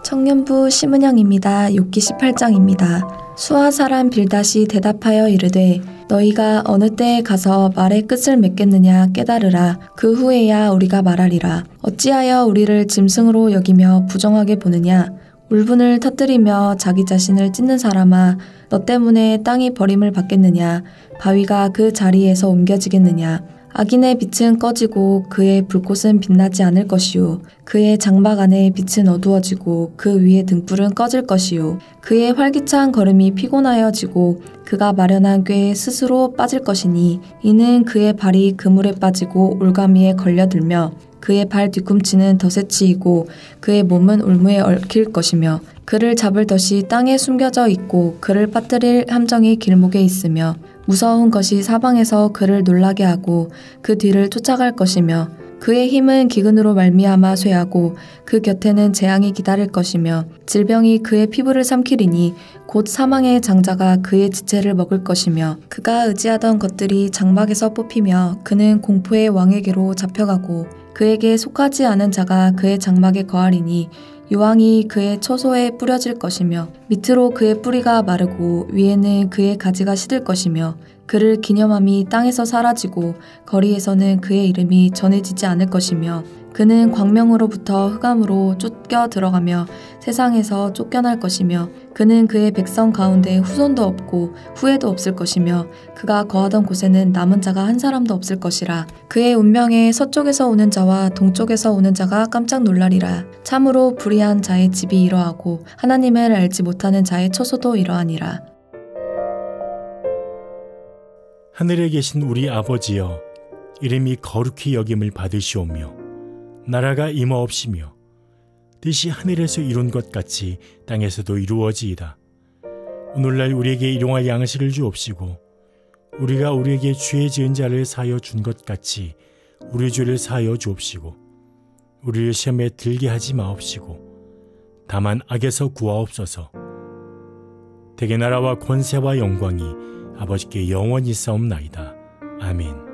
청년부 심은영입니다. 욥기 18장입니다. 수아 사람 빌닷이 대답하여 이르되 너희가 어느 때에 가서 말의 끝을 맺겠느냐 깨달으라. 그 후에야 우리가 말하리라. 어찌하여 우리를 짐승으로 여기며 부정하게 보느냐. 울분을 터뜨리며 자기 자신을 찢는 사람아, 너 때문에 땅이 버림을 받겠느냐. 바위가 그 자리에서 옮겨지겠느냐. 악인의 빛은 꺼지고 그의 불꽃은 빛나지 않을 것이요. 그의 장막 안에 빛은 어두워지고 그 위에 등불은 꺼질 것이요. 그의 활기찬 걸음이 피곤하여지고 그가 마련한 꾀에 스스로 빠질 것이니 이는 그의 발이 그물에 빠지고 올가미에 걸려들며 그의 발 뒤꿈치는 덫에 치이고 그의 몸은 올무에 얽힐 것이며 그를 잡을 덫이 땅에 숨겨져 있고 그를 빠뜨릴 함정이 길목에 있으며 무서운 것이 사방에서 그를 놀라게 하고 그 뒤를 쫓아갈 것이며 그의 힘은 기근으로 말미암아 쇠하고 그 곁에는 재앙이 기다릴 것이며 질병이 그의 피부를 삼키리니 곧 사망의 장자가 그의 지체를 먹을 것이며 그가 의지하던 것들이 장막에서 뽑히며 그는 공포의 왕에게로 잡혀가고 그에게 속하지 않은 자가 그의 장막에 거하리니 유황이 그의 처소에 뿌려질 것이며 밑으로 그의 뿌리가 마르고 위에는 그의 가지가 시들 것이며 그를 기념함이 땅에서 사라지고 거리에서는 그의 이름이 전해지지 않을 것이며 그는 광명으로부터 흑암으로 쫓겨 들어가며 세상에서 쫓겨날 것이며 그는 그의 백성 가운데 후손도 없고 후회도 없을 것이며 그가 거하던 곳에는 남은 자가 한 사람도 없을 것이라. 그의 운명에 서쪽에서 오는 자와 동쪽에서 오는 자가 깜짝 놀라리라. 참으로 불의한 자의 집이 이러하고 하나님을 알지 못하는 자의 처소도 이러하니라. 하늘에 계신 우리 아버지여, 이름이 거룩히 여김을 받으시오며 나라가 임하옵시며 뜻이 하늘에서 이룬 것 같이 땅에서도 이루어지이다. 오늘날 우리에게 일용할 양식을 주옵시고 우리가 우리에게 죄 지은 자를 사하여 준 것 같이 우리 죄를 사하여 주옵시고 우리를 시험에 들게 하지 마옵시고 다만 악에서 구하옵소서. 대개 나라와 권세와 영광이 아버지께 영원히 있사옵나이다. 아멘.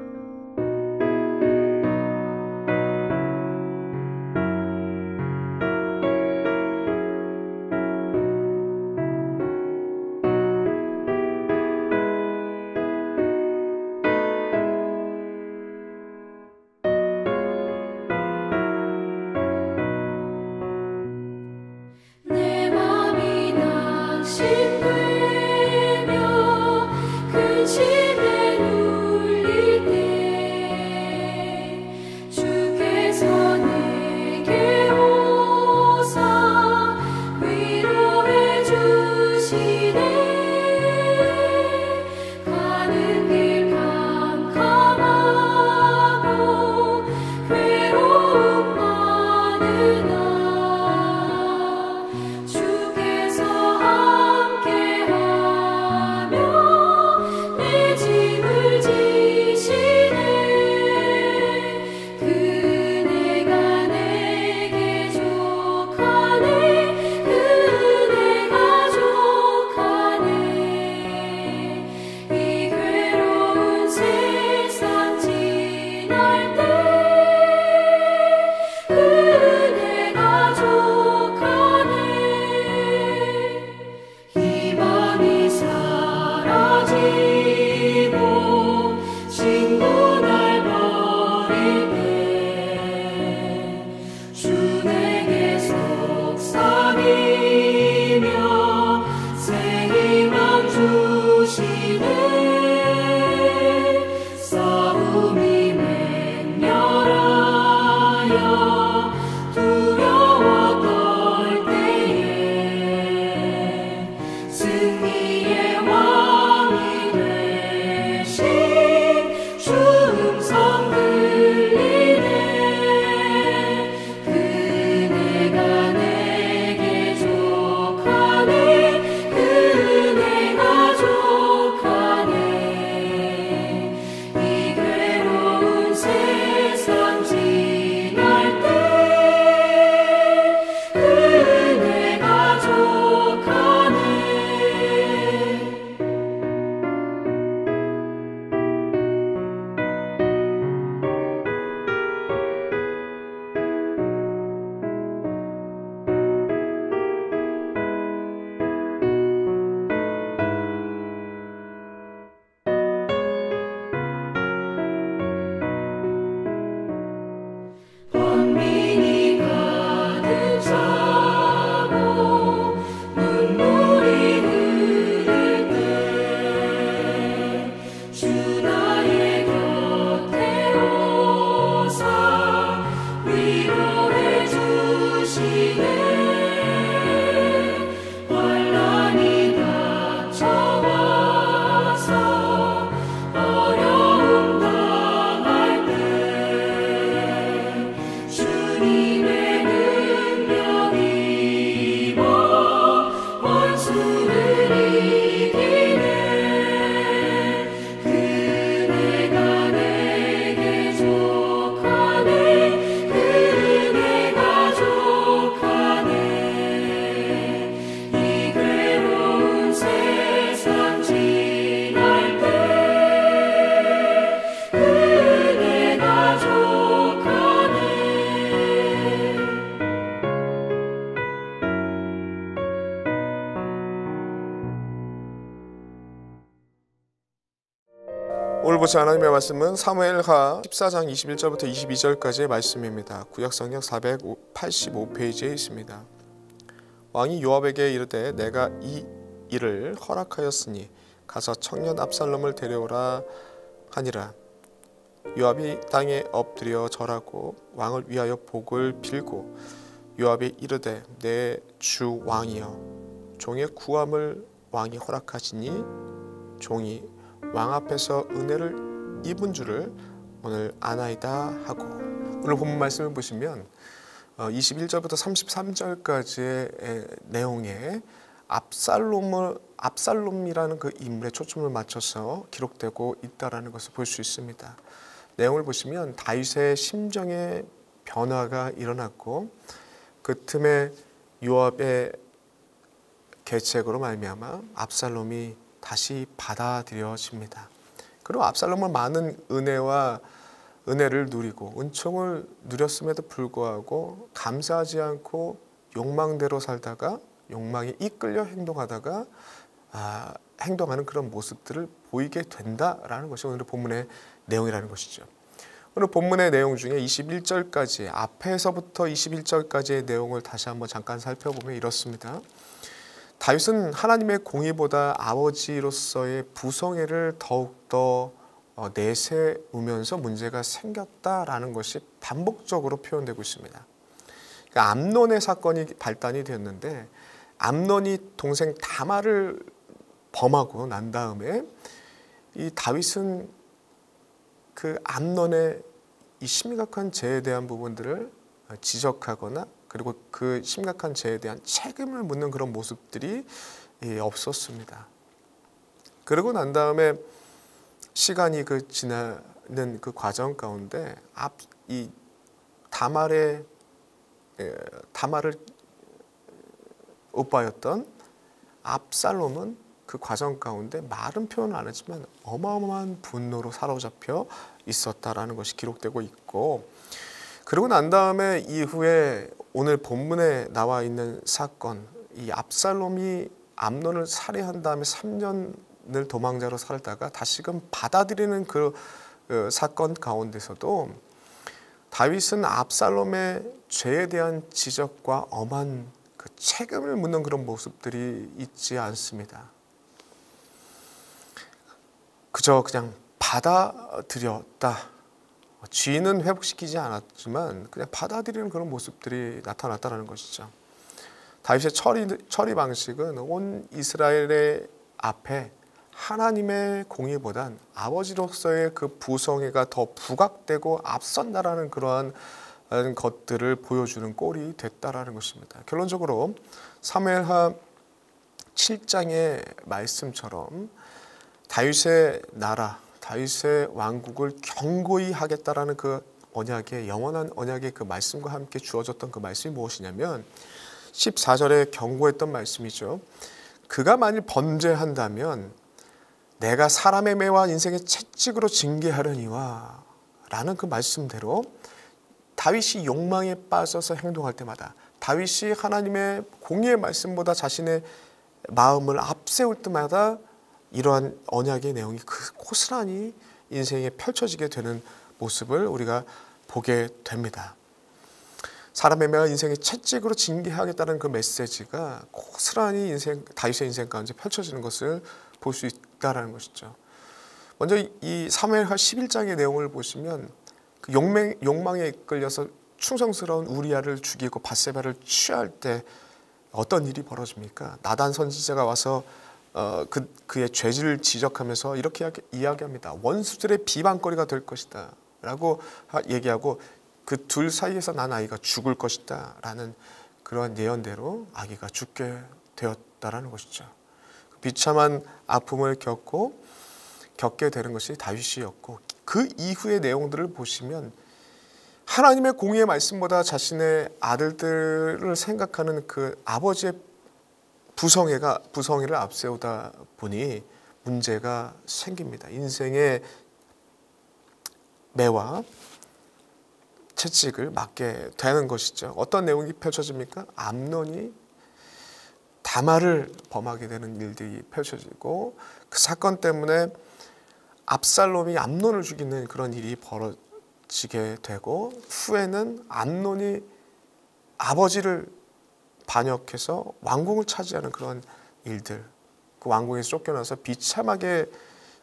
세상 지날 때 오늘 보실 하나님의 말씀은 사무엘하 14장 21절부터 22절까지의 말씀입니다. 구약성경 485페이지에 있습니다. 왕이 요압에게 이르되 내가 이 일을 허락하였으니 가서 청년 압살롬을 데려오라 하니라. 요압이 땅에 엎드려 절하고 왕을 위하여 복을 빌고 요압이 이르되 내 주 왕이여 종의 구함을 왕이 허락하시니 종이 왕 앞에서 은혜를 입은 줄을 오늘 아나이다 하고, 오늘 본문 말씀을 보시면 21절부터 33절까지의 내용에 압살롬이라는 그 인물에 초점을 맞춰서 기록되고 있다라는 것을 볼 수 있습니다. 내용을 보시면 다윗의 심정의 변화가 일어났고 그 틈에 요압의 계책으로 말미암아 압살롬이 다시 받아들여집니다. 그리고 압살롬은 많은 은혜를 누리고 은총을 누렸음에도 불구하고 감사하지 않고 욕망대로 살다가 욕망에 이끌려 행동하다가 행동하는 그런 모습들을 보이게 된다라는 것이 오늘 본문의 내용이라는 것이죠. 오늘 본문의 내용 중에 21절까지 앞에서부터 21절까지의 내용을 다시 한번 잠깐 살펴보면 이렇습니다. 다윗은 하나님의 공의보다 아버지로서의 부성애를 더욱더 내세우면서 문제가 생겼다라는 것이 반복적으로 표현되고 있습니다. 그러니까 암논의 사건이 발단이 되었는데 암논이 동생 다말을 범하고 난 다음에 이 다윗은 그 암논의 이 심각한 죄에 대한 부분들을 지적하거나 그리고 그 심각한 죄에 대한 책임을 묻는 그런 모습들이 없었습니다. 그러고 난 다음에 시간이 지나는 그 과정 가운데 이 다말을 오빠였던 압살롬은 그 과정 가운데 말은 표현을 안 했지만 어마어마한 분노로 사로잡혀 있었다라는 것이 기록되고 있고, 그리고 난 다음에 이후에 오늘 본문에 나와 있는 사건, 이 압살롬이 암논을 살해한 다음에 3년을 도망자로 살다가 다시금 받아들이는 그 사건 가운데서도 다윗은 압살롬의 죄에 대한 지적과 엄한 그 책임을 묻는 그런 모습들이 있지 않습니다. 그냥 받아들였다. 죄는 회복시키지 않았지만 그냥 받아들이는 그런 모습들이 나타났다는 것이죠. 다윗의 처리 방식은 온 이스라엘의 앞에 하나님의 공의보단 아버지로서의 그 부성애가 더 부각되고 앞선다라는 그러한 것들을 보여주는 꼴이 됐다라는 것입니다. 결론적으로 사무엘하 7장의 말씀처럼 다윗의 나라, 다윗의 왕국을 견고히 하겠다라는 그 언약의 영원한 언약의 그 말씀과 함께 주어졌던 그 말씀이 무엇이냐면 14절에 경고했던 말씀이죠. 그가 만일 범죄한다면 내가 사람의 매와 인생의 채찍으로 징계하려니와 라는 그 말씀대로 다윗이 욕망에 빠져서 행동할 때마다, 다윗이 하나님의 공의의 말씀보다 자신의 마음을 앞세울 때마다 이러한 언약의 내용이 고스란히 인생에 펼쳐지게 되는 모습을 우리가 보게 됩니다. 사람의 매와 인생의 채찍으로 징계하겠다는 그 메시지가 고스란히 다윗의 인생 가운데 펼쳐지는 것을 볼 수 있다는 것이죠. 먼저 이 사무엘하 11장의 내용을 보시면 그 욕망에 이끌려서 충성스러운 우리아를 죽이고 밧세바를 취할 때 어떤 일이 벌어집니까? 나단 선지자가 와서 그의 죄를 지적하면서 이렇게 이야기합니다. 원수들의 비방거리가 될 것이다 라고 얘기하고 그 둘 사이에서 난 아이가 죽을 것이다 라는 그러한 예언대로 아기가 죽게 되었다라는 것이죠. 비참한 아픔을 겪게 되는 것이 다윗이었고, 그 이후의 내용들을 보시면 하나님의 공의의 말씀보다 자신의 아들들을 생각하는 그 아버지의 부성애를 앞세우다 보니 문제가 생깁니다. 인생의 매와 채찍을 맞게 되는 것이죠. 어떤 내용이 펼쳐집니까? 암논이 다말을 범하게 되는 일들이 펼쳐지고, 그 사건 때문에 압살롬이 암논을 죽이는 그런 일이 벌어지게 되고, 후에는 암논이 아버지를 반역해서 왕궁을 차지하는 그런 일들, 그 왕궁에서 쫓겨나서 비참하게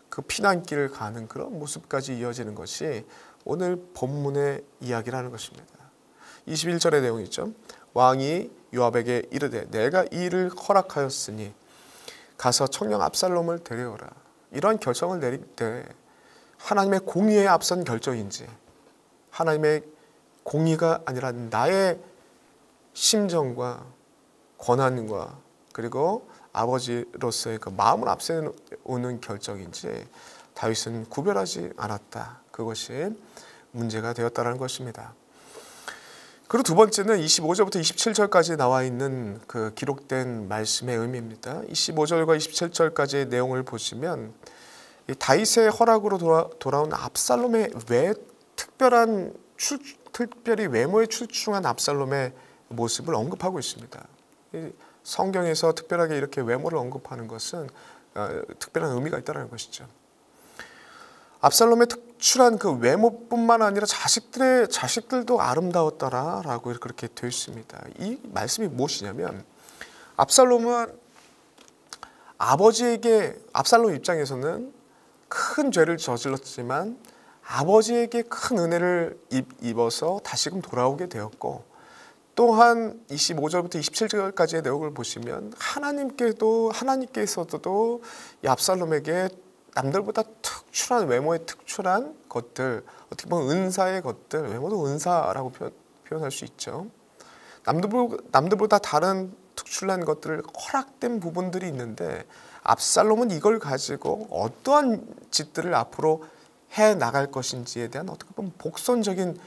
그 피난길을 가는 그런 모습까지 이어지는 것이 오늘 본문의 이야기라는 것입니다. 21절의 내용이죠. 왕이 요압에게 이르되 내가 이 일을 허락하였으니 가서 청령 압살롬을 데려오라. 이런 결정을 내릴 때 하나님의 공의에 앞선 결정인지, 하나님의 공의가 아니라 나의 심정과 권한과 그리고 아버지로서의 그 마음을 앞세우는 결정인지 다윗은 구별하지 않았다. 그것이 문제가 되었다는 것입니다. 그리고 두 번째는 25절부터 27절까지 나와 있는 그 기록된 말씀의 의미입니다. 25절과 27절까지의 내용을 보시면 다윗의 허락으로 돌아온 압살롬의 특별히 외모에 출중한 압살롬의 모습을 언급하고 있습니다. 성경에서 특별하게 이렇게 외모를 언급하는 것은 특별한 의미가 있다는 것이죠. 압살롬의 특출한 그 외모뿐만 아니라 자식들도 아름다웠다라고 그렇게 되어 있습니다. 이 말씀이 무엇이냐면, 압살롬은 압살롬 입장에서는 큰 죄를 저질렀지만 아버지에게 큰 은혜를 입어서 다시금 돌아오게 되었고, 또한 25절부터 27절까지의 내용을 보시면 하나님께서도 이 압살롬에게 남들보다 특출한 외모의 특출한 것들, 어떻게 보면 은사의 것들, 외모도 은사라고 표현할 수 있죠. 남들보다 다른 특출난 것들을 허락된 부분들이 있는데, 압살롬은 이걸 가지고 어떠한 짓들을 앞으로 해 나갈 것인지에 대한 어떻게 보면 복선적인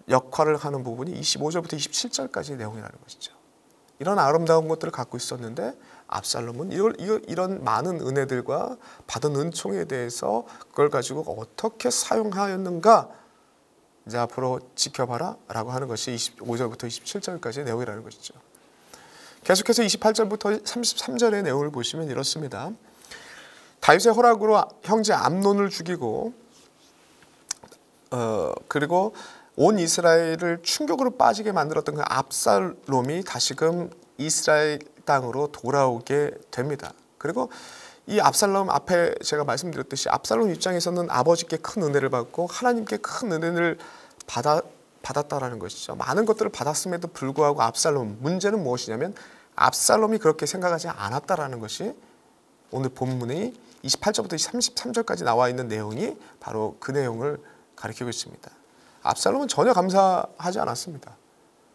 역할을 하는 부분이 25절부터 27절까지의 내용이라는 것이죠. 이런 아름다운 것들을 갖고 있었는데 압살롬은 이런 많은 은혜들과 받은 은총에 대해서 그걸 가지고 어떻게 사용하였는가, 이제 앞으로 지켜봐라 라고 하는 것이 25절부터 27절까지의 내용이라는 것이죠. 계속해서 28절부터 33절의 내용을 보시면 이렇습니다. 다윗의 허락으로 형제 암논을 죽이고 그리고 온 이스라엘을 충격으로 빠지게 만들었던 그 압살롬이 다시금 이스라엘 땅으로 돌아오게 됩니다. 그리고 이 압살롬, 앞에 제가 말씀드렸듯이 압살롬 입장에서는 아버지께 큰 은혜를 받고 하나님께 큰 은혜를 받았다라는 것이죠. 많은 것들을 받았음에도 불구하고 압살롬, 문제는 무엇이냐면 압살롬이 그렇게 생각하지 않았다라는 것이 오늘 본문의 28절부터 33절까지 나와 있는 내용이 바로 그 내용을 가리키고 있습니다. 압살롬은 전혀 감사하지 않았습니다.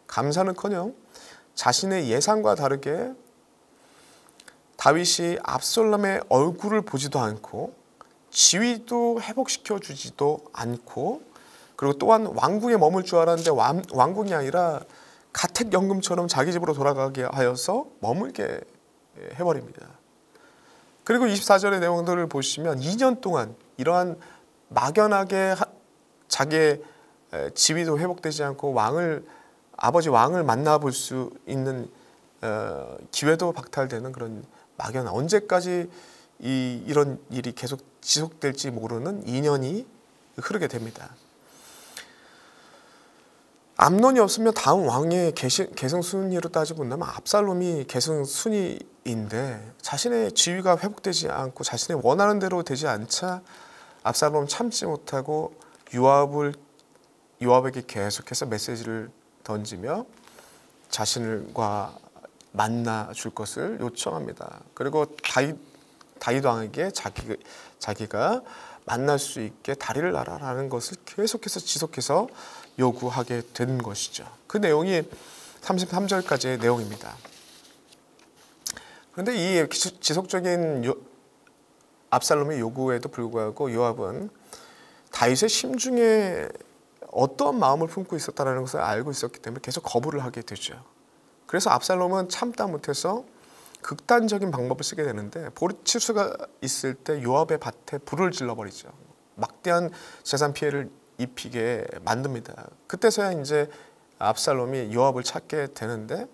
감사는커녕 자신의 예상과 다르게 다윗이 압살롬의 얼굴을 보지도 않고 지위도 회복시켜 주지도 않고, 그리고 또한 왕궁에 머물 줄 알았는데 왕궁이 아니라 가택연금처럼 자기 집으로 돌아가게 하여서 머물게 해버립니다. 그리고 24절의 내용들을 보시면 2년 동안 이러한 막연하게 자기의 지위도 회복되지 않고 아버지 왕을 만나볼 수 있는 기회도 박탈되는 그런 막연한, 언제까지 이런 일이 계속 지속될지 모르는 2년이 흐르게 됩니다. 암논이 없으면 다음 왕의 계승 순위로 따지고 본다면 압살롬이 계승 순위인데, 자신의 지위가 회복되지 않고 자신의 원하는 대로 되지 않자 압살롬 참지 못하고 요압을 요압에게 계속해서 메시지를 던지며 자신과 만나 줄 것을 요청합니다. 그리고 다윗 왕에게 자기가 만날 수 있게 다리를 나라라는 것을 계속해서 지속해서 요구하게 된 것이죠. 그 내용이 33절까지의 내용입니다. 그런데 이 지속적인 압살롬의 요구에도 불구하고 요압은 다윗의 심중에 어떠한 마음을 품고 있었다는 것을 알고 있었기 때문에 계속 거부를 하게 되죠. 그래서 압살롬은 참다 못해서 극단적인 방법을 쓰게 되는데 보리치수가 있을 때 요압의 밭에 불을 질러버리죠. 막대한 재산 피해를 입히게 만듭니다. 그때서야 이제 압살롬이 요압을 찾게 되는데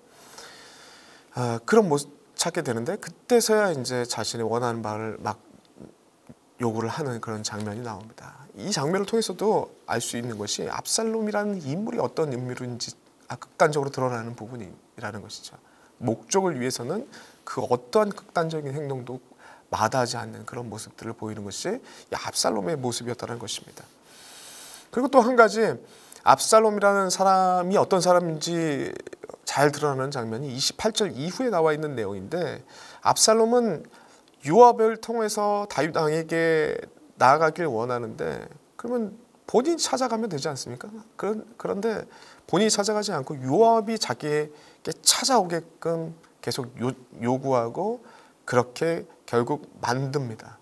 그때서야 이제 자신이 원하는 바를 막 요구를 하는 그런 장면이 나옵니다. 이 장면을 통해서도 알 수 있는 것이 압살롬이라는 인물이 어떤 인물인지 극단적으로 드러나는 부분이라는 것이죠. 목적을 위해서는 그 어떠한 극단적인 행동도 마다하지 않는 그런 모습들을 보이는 것이 이 압살롬의 모습이었다는 것입니다. 그리고 또 한 가지 압살롬이라는 사람이 어떤 사람인지 잘 드러나는 장면이 28절 이후에 나와 있는 내용인데 압살롬은 요압을 통해서 다윗 왕에게 나아가길 원하는데 그러면 본인이 찾아가면 되지 않습니까? 그런데 본인이 찾아가지 않고 요압이 자기에게 찾아오게끔 계속 요구하고 그렇게 결국 만듭니다.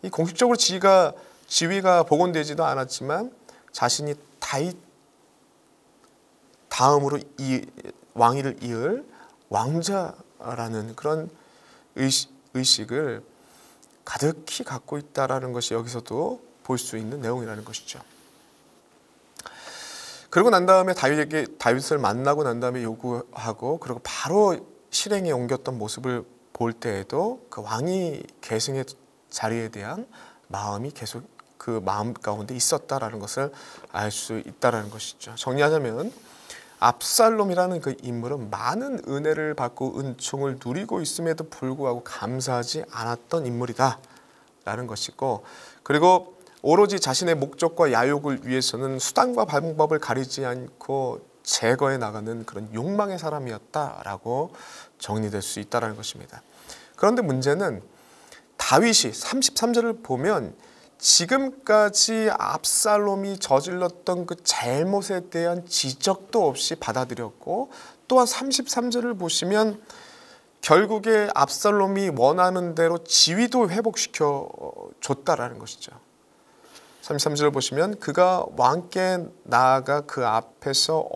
이 공식적으로 지위가 복원되지도 않았지만 자신이 다윗 다음으로 왕위를 이을 왕자라는 그런 의식을 가득히 갖고 있다라는 것이 여기서도 볼 수 있는 내용이라는 것이죠. 그리고 난 다음에 다윗을 만나고 난 다음에 요구하고 그리고 바로 실행에 옮겼던 모습을 볼 때에도 그 왕위 계승의 자리에 대한 마음이 계속 그 마음 가운데 있었다라는 것을 알 수 있다라는 것이죠. 정리하자면 압살롬이라는 그 인물은 많은 은혜를 받고 은총을 누리고 있음에도 불구하고 감사하지 않았던 인물이다라는 것이고 그리고 오로지 자신의 목적과 야욕을 위해서는 수단과 방법을 가리지 않고 제거해 나가는 그런 욕망의 사람이었다라고 정리될 수 있다는 것입니다. 그런데 문제는 다윗이 33절을 보면 지금까지 압살롬이 저질렀던 그 잘못에 대한 지적도 없이 받아들였고 또한 33절을 보시면 결국에 압살롬이 원하는 대로 지위도 회복시켜 줬다라는 것이죠. 33절을 보시면 그가 왕께 나아가 그 앞에서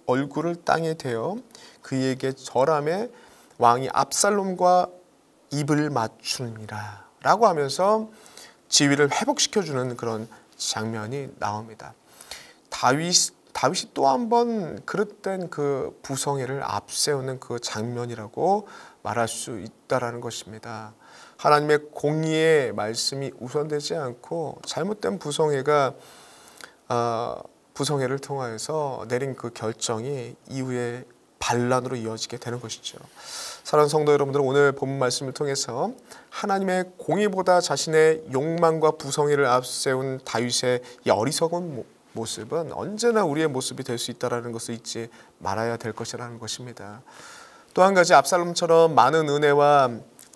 얼굴을 땅에 대어 그에게 절하매 왕이 압살롬과 입을 맞추니라 라고 하면서 지위를 회복시켜주는 그런 장면이 나옵니다. 다윗이 또 한 번 그릇된 그 부성애를 앞세우는 그 장면이라고 말할 수 있다라는 것입니다. 하나님의 공의의 말씀이 우선되지 않고 잘못된 부성애를 통하여서 내린 그 결정이 이후에 반란으로 이어지게 되는 것이죠. 사랑하는 성도 여러분들, 오늘 본문 말씀을 통해서 하나님의 공의보다 자신의 욕망과 부성애를 앞세운 다윗의 이 어리석은 모습은 언제나 우리의 모습이 될 수 있다는 것을 잊지 말아야 될 것이라는 것입니다. 또 한 가지 압살롬처럼 많은 은혜와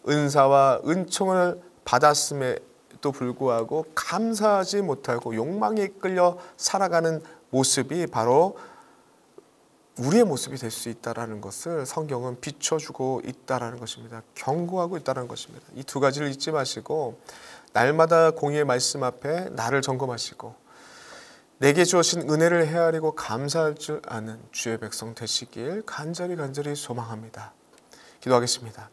은사와 은총을 받았음에도 불구하고 감사하지 못하고 욕망에 이끌려 살아가는 모습이 바로 우리의 모습이 될 수 있다는 것을 성경은 비춰주고 있다는 것입니다. 경고하고 있다는 것입니다. 이 두 가지를 잊지 마시고 날마다 공의의 말씀 앞에 나를 점검하시고 내게 주어진 은혜를 헤아리고 감사할 줄 아는 주의 백성 되시길 간절히 소망합니다. 기도하겠습니다.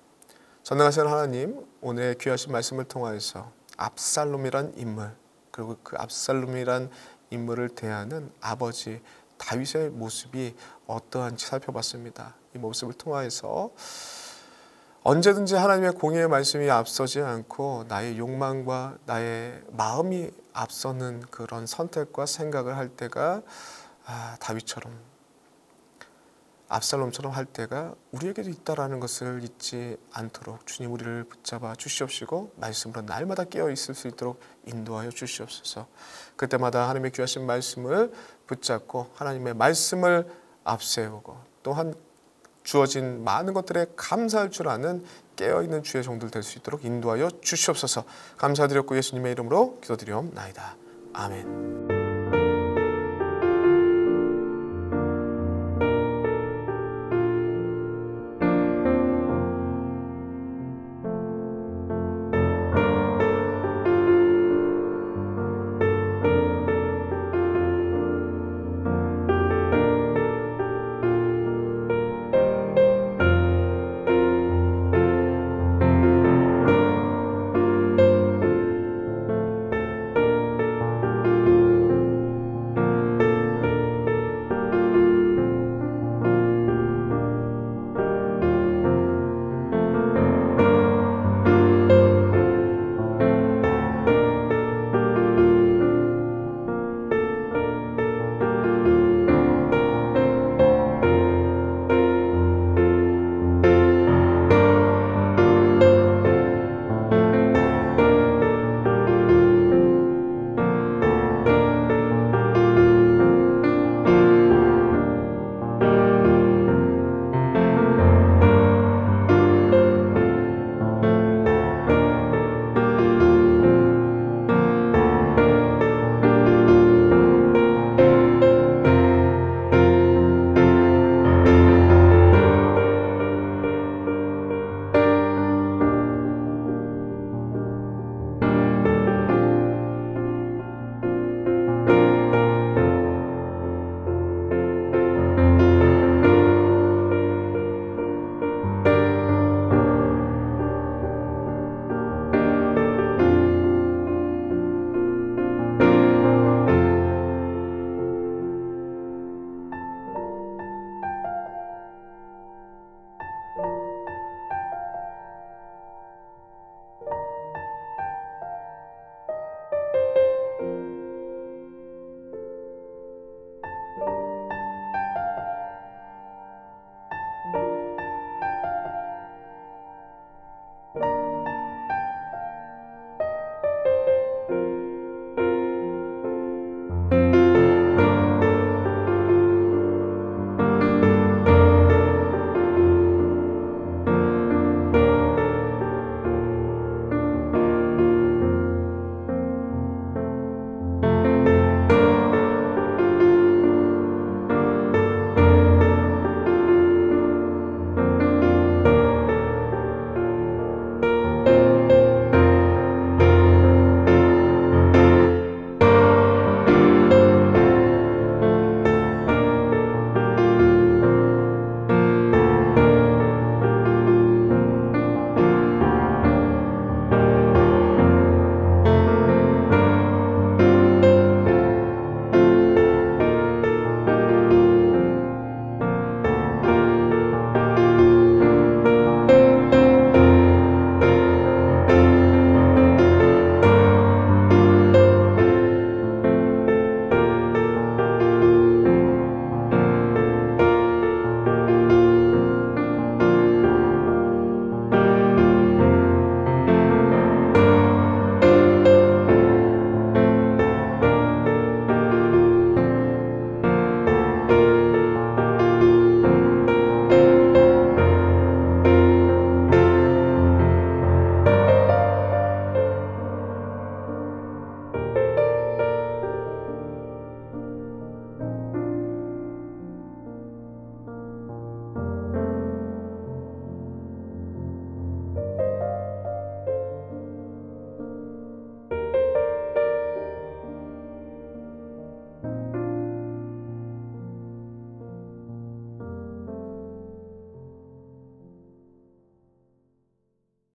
전능하신 하나님, 오늘 귀하신 말씀을 통하여서 압살롬이란 인물, 그리고 그 압살롬이란 인물을 대하는 아버지 다윗의 모습이 어떠한지 살펴봤습니다. 이 모습을 통하여서 언제든지 하나님의 공의의 말씀이 앞서지 않고 나의 욕망과 나의 마음이 앞서는 그런 선택과 생각을 할 때가 다윗처럼 압살롬처럼 할 때가 우리에게도 있다라는 것을 잊지 않도록 주님 우리를 붙잡아 주시옵시고 말씀으로 날마다 깨어 있을 수 있도록 인도하여 주시옵소서. 그때마다 하나님의 귀하신 말씀을 붙잡고 하나님의 말씀을 앞세우고 또한 주어진 많은 것들에 감사할 줄 아는 깨어있는 주의 종들 될 수 있도록 인도하여 주시옵소서. 감사드렸고 예수님의 이름으로 기도드리옵나이다. 아멘.